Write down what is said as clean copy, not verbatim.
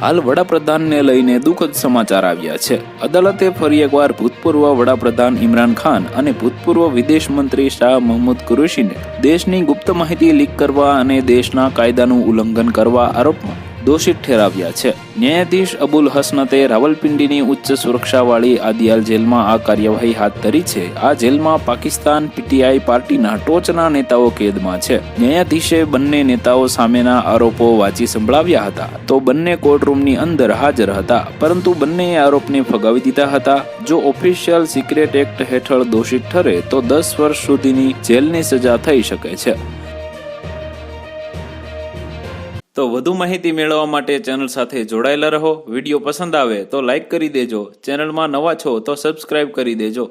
હાલ વડાપ્રધાનને લઈને દુઃખદ સમાચાર આવ્યા છે। અદાલતે ફરી એકવાર ભૂતપૂર્વ વડાપ્રધાન ઇમરાન ખાન અને ભૂતપૂર્વ વિદેશ મંત્રી શાહ મહમૂદ કુરેશીને દેશની ગુપ્ત માહિતી લીક કરવા અને દેશના કાયદાનું ઉલ્લંઘન કરવા આરોપમાં દોષિત ઠેરાવ્યા છે। ન્યાયાધીશ અબુલ હસનતે રાવલપિંડીની ઉચ્ચ સુરક્ષાવાળી આદિયાલ જેલમાં આ કાર્યવાહી હાથ ધરી છે। આ જેલમાં પાકિસ્તાન પીટીઆઈ પાર્ટીના ટોચના નેતાઓ કેદમાં છે। ન્યાયાધીશે બંને નેતાઓ સામેના આરોપો વાંચી સંભળાવ્યા હતા તો બંને કોર્ટરૂમની અંદર હાજર હતા, પરંતુ બંનેએ આરોપને ફગાવી દીધા હતા। જો ઓફિશિયલ સિક્રેટ એક્ટ હેઠળ દોષિત ઠરે તો 10 વર્ષ સુધીની જેલની સજા થઈ શકે છે। તો વધુ માહિતી મેળવવા માટે ચેનલ સાથે જોડાયેલા રહો। વિડીયો પસંદ આવે તો લાઈક કરી દેજો, ચેનલમાં નવા છો તો સબસ્ક્રાઇબ કરી દેજો।